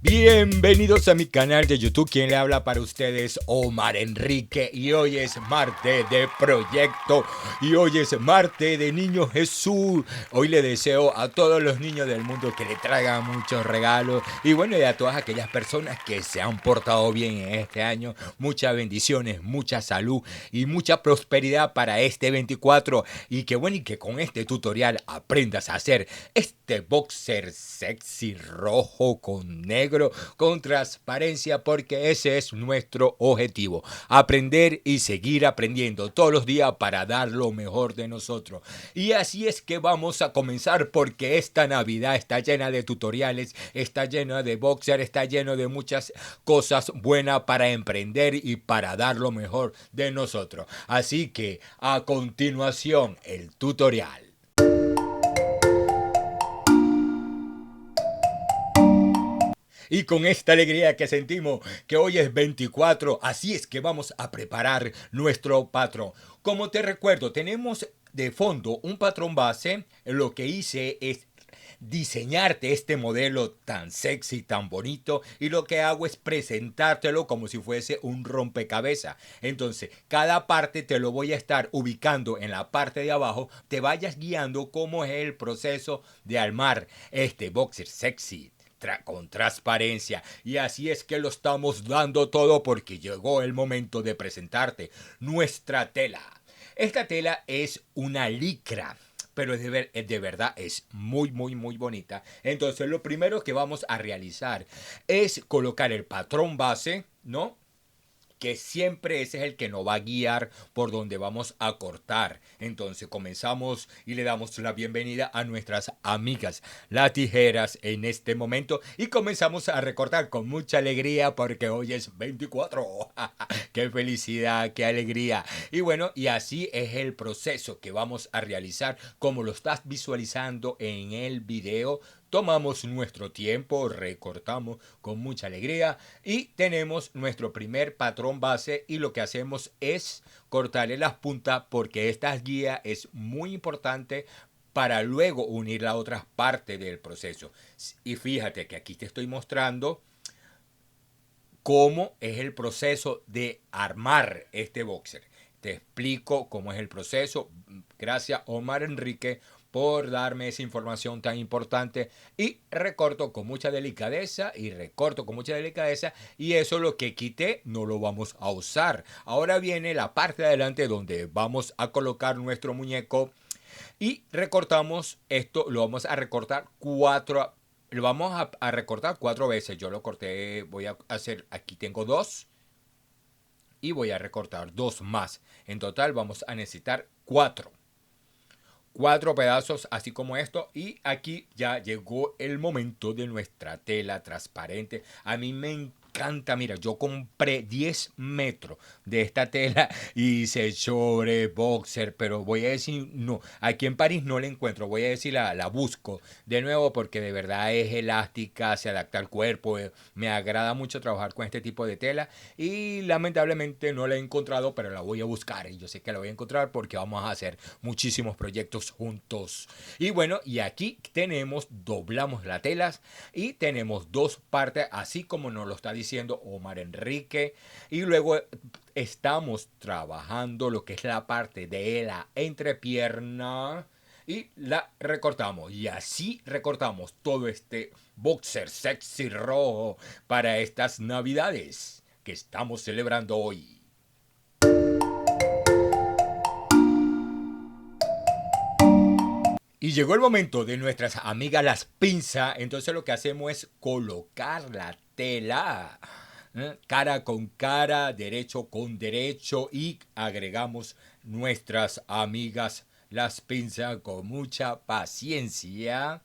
Bienvenidos a mi canal de YouTube. Quien le habla para ustedes, Omar Enrique. Y hoy es martes de proyecto. Y hoy es martes de Niño Jesús. Hoy le deseo a todos los niños del mundo que le traigan muchos regalos. Y bueno, y a todas aquellas personas que se han portado bien en este año. Muchas bendiciones, mucha salud y mucha prosperidad para este 24. Y que bueno, y que con este tutorial aprendas a hacer este boxer sexy rojo con negro con transparencia, porque ese es nuestro objetivo, aprender y seguir aprendiendo todos los días para dar lo mejor de nosotros. Y así es que vamos a comenzar, porque esta Navidad está llena de tutoriales, está llena de boxer, está lleno de muchas cosas buenas para emprender y para dar lo mejor de nosotros. Así que a continuación el tutorial. Y con esta alegría que sentimos que hoy es 24, así es que vamos a preparar nuestro patrón. Como te recuerdo, tenemos de fondo un patrón base. Lo que hice es diseñarte este modelo tan sexy, tan bonito, y lo que hago es presentártelo como si fuese un rompecabezas. Entonces, cada parte te lo voy a estar ubicando en la parte de abajo, te vayas guiando cómo es el proceso de armar este boxer sexy con transparencia. Y así es que lo estamos dando todo, porque llegó el momento de presentarte nuestra tela. Esta tela es una licra, pero de verdad es muy bonita. Entonces lo primero que vamos a realizar es colocar el patrón base, ¿no? Que siempre ese es el que nos va a guiar por donde vamos a cortar. Entonces comenzamos y le damos la bienvenida a nuestras amigas las tijeras en este momento, y comenzamos a recortar con mucha alegría, porque hoy es 24. ¡Qué felicidad, qué alegría! Y bueno, y así es el proceso que vamos a realizar como lo estás visualizando en el video. Tomamos nuestro tiempo, recortamos con mucha alegría y tenemos nuestro primer patrón base, y lo que hacemos es cortarle las puntas, porque esta guía es muy importante para luego unir la otra parte del proceso. Y fíjate que aquí te estoy mostrando cómo es el proceso de armar este boxer. Te explico cómo es el proceso. Gracias, Omar Enrique, por darme esa información tan importante. Y recorto con mucha delicadeza, y eso lo que quité no lo vamos a usar. Ahora viene la parte de adelante donde vamos a colocar nuestro muñeco, y recortamos esto. Lo vamos a recortar lo vamos a recortar 4 veces. Yo lo corté, voy a hacer, aquí tengo 2 y voy a recortar 2 más. En total vamos a necesitar 4 pedazos así como esto. Y aquí ya llegó el momento de nuestra tela transparente. A mí me encanta, mira, yo compré 10 metros de esta tela y hice sobre boxer, pero voy a decir, no, aquí en París no la encuentro. Voy a decir, la busco de nuevo, porque de verdad es elástica, se adapta al cuerpo. Me agrada mucho trabajar con este tipo de tela, y lamentablemente no la he encontrado, pero la voy a buscar, y yo sé que la voy a encontrar porque vamos a hacer muchísimos proyectos juntos. Y bueno, y aquí tenemos, doblamos las telas y tenemos 2 partes, así como nos lo está diciendo Omar Enrique. Y luego estamos trabajando lo que es la parte de la entrepierna, y la recortamos, y así recortamos todo este boxer sexy rojo para estas navidades que estamos celebrando hoy. Y llegó el momento de nuestras amigas las pinzas. Entonces lo que hacemos es colocar la tela, cara con cara, derecho con derecho, y agregamos nuestras amigas las pinzas con mucha paciencia.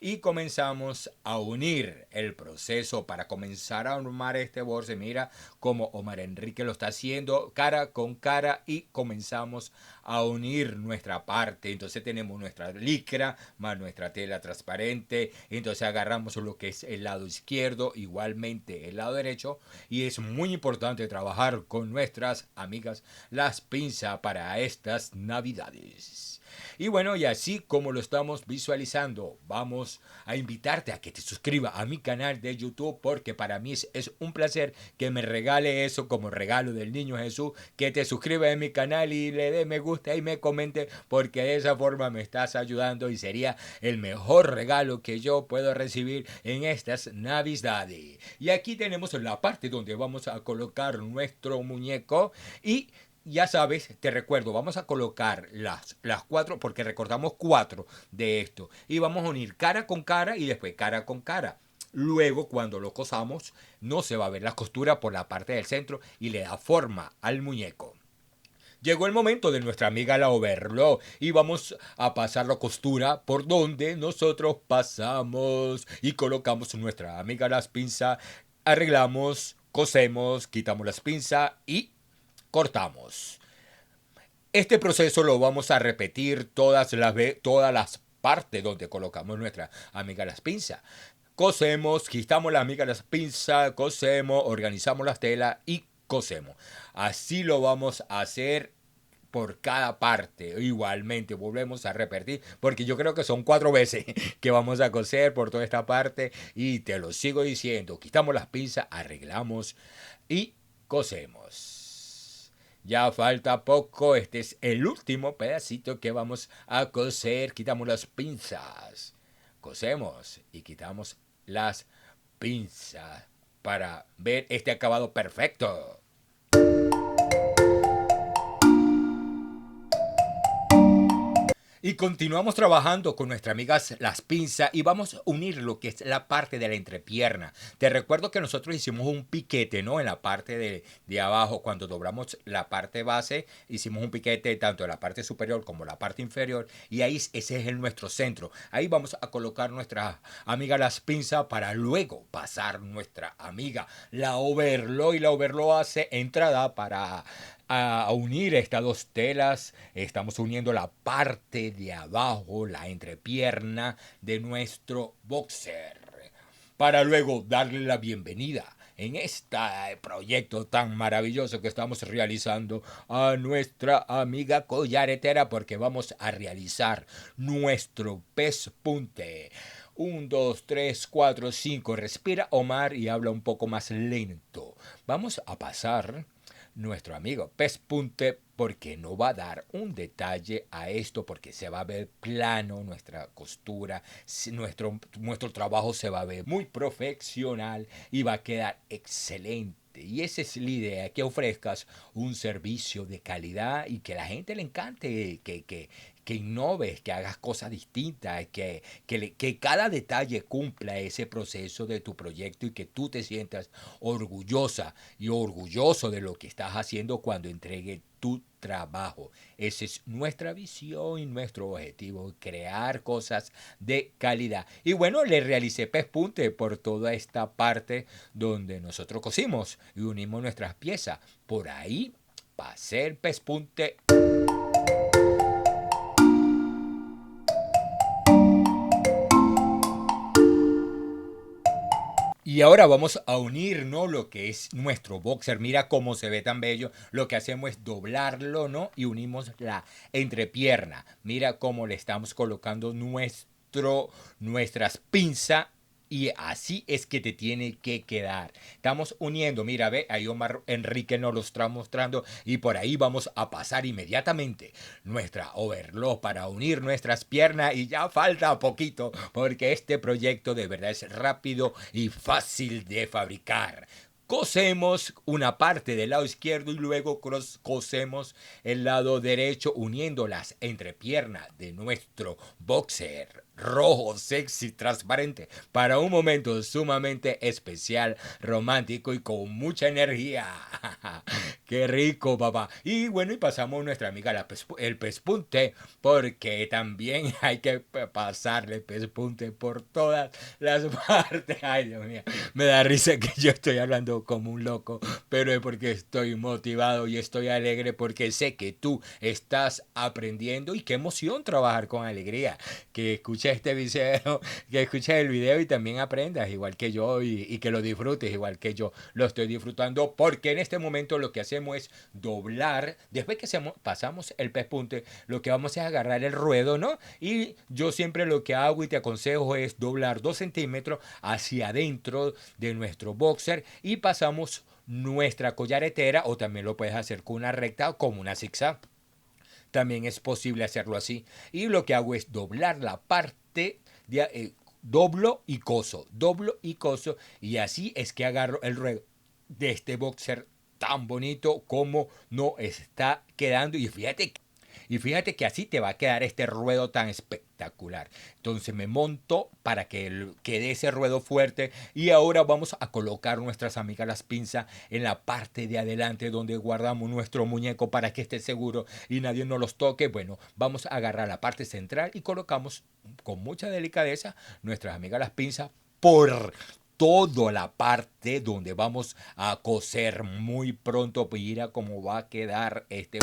Y comenzamos a unir el proceso para comenzar a armar este bolso. Mira como Omar Enrique lo está haciendo, cara con cara, y comenzamos a unir nuestra parte. Entonces tenemos nuestra licra más nuestra tela transparente. Entonces agarramos lo que es el lado izquierdo, igualmente el lado derecho. Y es muy importante trabajar con nuestras amigas las pinzas para estas navidades. Y bueno, y así como lo estamos visualizando, vamos a invitarte a que te suscribas a mi canal de YouTube, porque para mí es un placer que me regale eso como regalo del niño Jesús, que te suscribas a mi canal y le dé me gusta y me comente, porque de esa forma me estás ayudando y sería el mejor regalo que yo puedo recibir en estas navidades. Y aquí tenemos la parte donde vamos a colocar nuestro muñeco y ya sabes, te recuerdo, vamos a colocar las cuatro, porque recordamos cuatro de esto. Y vamos a unir cara con cara y después cara con cara. Luego, cuando lo cosamos, no se va a ver la costura por la parte del centro y le da forma al muñeco. Llegó el momento de nuestra amiga la overlock y vamos a pasar la costura por donde nosotros pasamos y colocamos nuestra amiga las pinzas, arreglamos, cosemos, quitamos las pinzas y cortamos. Este proceso lo vamos a repetir todas las partes donde colocamos nuestra amiga las pinzas. Cosemos, quitamos la amiga las pinzas, cosemos, organizamos las telas y cosemos. Así lo vamos a hacer por cada parte. Igualmente volvemos a repetir, porque yo creo que son 4 veces que vamos a coser por toda esta parte. Y te lo sigo diciendo, quitamos las pinzas, arreglamos y cosemos. Ya falta poco, este es el último pedacito que vamos a coser. Quitamos las pinzas, cosemos y quitamos las pinzas para ver este acabado perfecto. Y continuamos trabajando con nuestras amigas las pinzas y vamos a unir lo que es la parte de la entrepierna. Te recuerdo que nosotros hicimos un piquete, ¿no? En la parte de abajo, cuando doblamos la parte base, hicimos un piquete tanto en la parte superior como en la parte inferior. Y ahí ese es nuestro centro. Ahí vamos a colocar nuestra amiga las pinzas para luego pasar nuestra amiga la overlock. Y la overlock hace entrada para a unir estas dos telas. Estamos uniendo la parte de abajo, la entrepierna de nuestro boxer, para luego darle la bienvenida en este proyecto tan maravilloso que estamos realizando a nuestra amiga collaretera, porque vamos a realizar nuestro pespunte. 1, 2, 3, 4, 5. Respira, Omar, y habla un poco más lento. Vamos a pasar nuestro amigo pespunte, porque no va a dar un detalle a esto, porque se va a ver plano nuestra costura, nuestro trabajo se va a ver muy profesional y va a quedar excelente. Y esa es la idea, que ofrezcas un servicio de calidad y que a la gente le encante, que innoves, que hagas cosas distintas, que cada detalle cumpla ese proceso de tu proyecto y que tú te sientas orgullosa y orgulloso de lo que estás haciendo cuando entregue tu trabajo. Esa es nuestra visión y nuestro objetivo, crear cosas de calidad. Y bueno, le realicé pespunte por toda esta parte donde nosotros cosimos y unimos nuestras piezas. Por ahí pasé el pespunte. Y ahora vamos a unir, ¿no? Lo que es nuestro boxer. Mira cómo se ve tan bello. Lo que hacemos es doblarlo, ¿no? Y unimos la entrepierna. Mira cómo le estamos colocando nuestras pinzas. Y así es que te tiene que quedar. Estamos uniendo, mira, ve, ahí Omar Enrique nos lo está mostrando. Y por ahí vamos a pasar inmediatamente nuestra overlock para unir nuestras piernas. Y ya falta poquito, porque este proyecto de verdad es rápido y fácil de fabricar. Cosemos una parte del lado izquierdo y luego cosemos el lado derecho, uniendo las entrepiernas de nuestro boxer rojo, sexy, transparente, para un momento sumamente especial, romántico y con mucha energía. Qué rico, papá. Y bueno, y pasamos nuestra amiga el pespunte, porque también hay que pasarle pespunte por todas las partes. Ay, Dios mío, me da risa que yo estoy hablando como un loco, pero es porque estoy motivado y estoy alegre porque sé que tú estás aprendiendo y qué emoción trabajar con alegría. Que escuches este video, que escuches el video y también aprendas igual que yo y que lo disfrutes igual que yo lo estoy disfrutando, porque en este momento lo que hacemos es doblar, después que pasamos el pespunte, lo que vamos es agarrar el ruedo, ¿no? Y yo siempre lo que hago y te aconsejo es doblar 2 centímetros hacia adentro de nuestro boxer y pasamos nuestra collaretera, o también lo puedes hacer con una recta o como una zigzag. También es posible hacerlo así. Y lo que hago es doblar la parte de, doblo y coso, y así es que agarro el ruedo de este boxer tan bonito como no está quedando. Y fíjate que así te va a quedar este ruedo tan espectacular. Entonces me monto para que quede ese ruedo fuerte. Y ahora vamos a colocar nuestras amigas las pinzas en la parte de adelante donde guardamos nuestro muñeco para que esté seguro y nadie nos los toque. Bueno, vamos a agarrar la parte central y colocamos con mucha delicadeza nuestras amigas las pinzas por toda la parte donde vamos a coser muy pronto. Mira cómo va a quedar este.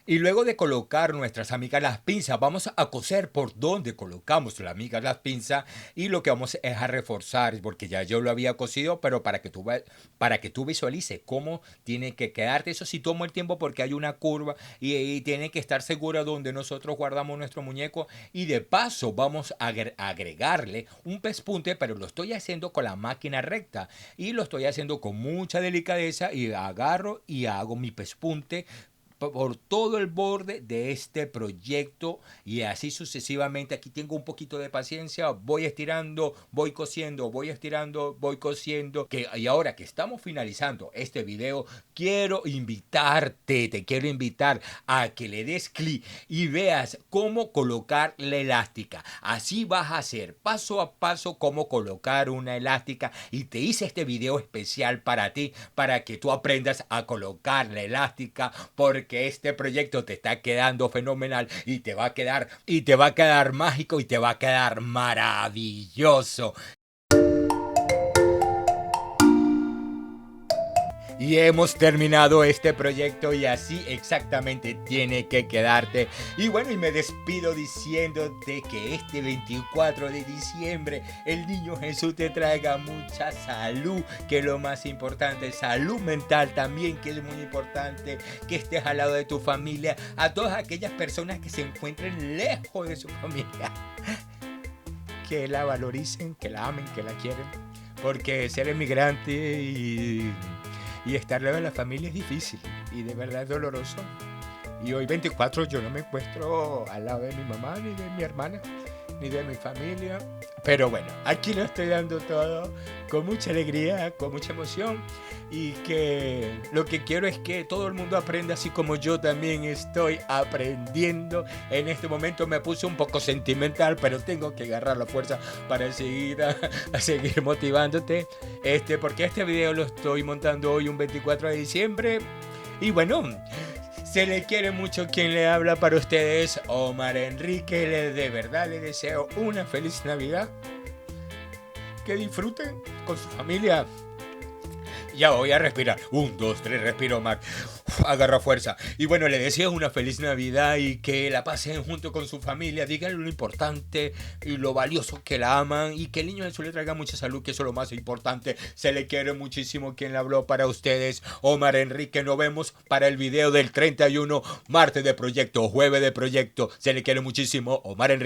Y luego de colocar nuestras amigas las pinzas, vamos a coser por donde colocamos las amigas las pinzas, y lo que vamos es a reforzar, porque ya yo lo había cosido, pero para que tú visualices cómo tiene que quedarte. Eso sí toma el tiempo porque hay una curva y tiene que estar segura donde nosotros guardamos nuestro muñeco. Y de paso vamos a agregarle un pespunte, pero lo estoy haciendo con la máquina recta y lo estoy haciendo con mucha delicadeza, y agarro y hago mi pespunte por todo el borde de este proyecto, y así sucesivamente. Aquí tengo un poquito de paciencia, voy estirando, voy cosiendo, voy estirando, voy cosiendo. Y ahora que estamos finalizando este video, te quiero invitar a que le des clic y veas cómo colocar la elástica. Así vas a hacer paso a paso cómo colocar una elástica, y te hice este video especial para ti, para que tú aprendas a colocar la elástica, porque este proyecto te está quedando fenomenal y te va a quedar mágico y te va a quedar maravilloso. Y hemos terminado este proyecto, y así exactamente tiene que quedarte. Y bueno, y me despido diciéndote que este 24 de diciembre el niño Jesús te traiga mucha salud, que es lo más importante, salud mental también, que es muy importante, que estés al lado de tu familia, a todas aquellas personas que se encuentren lejos de su familia, que la valoricen, que la amen, que la quieren, porque ser emigrante y estar lejos de la familia es difícil y de verdad es doloroso. Y hoy 24 yo no me encuentro al lado de mi mamá, ni de mi hermana, ni de mi familia. Pero bueno, aquí lo estoy dando todo con mucha alegría, con mucha emoción. Y que lo que quiero es que todo el mundo aprenda así como yo también estoy aprendiendo. En este momento me puse un poco sentimental, pero tengo que agarrar la fuerza para seguir a seguir motivándote. Porque este video lo estoy montando hoy, un 24 de diciembre. Y bueno, se le quiere mucho quien le habla para ustedes, Omar Enrique. De verdad les deseo una feliz Navidad. Que disfruten con su familia. Ya voy a respirar. 1, 2, 3, respiro, Omar. Agarra fuerza. Y bueno, le deseo una feliz Navidad y que la pasen junto con su familia. Díganle lo importante y lo valioso que la aman, y que el niño Jesús le traiga mucha salud, que eso es lo más importante. Se le quiere muchísimo quien le habló para ustedes, Omar Enrique. Nos vemos para el video del 31, martes de proyecto, jueves de proyecto. Se le quiere muchísimo, Omar Enrique.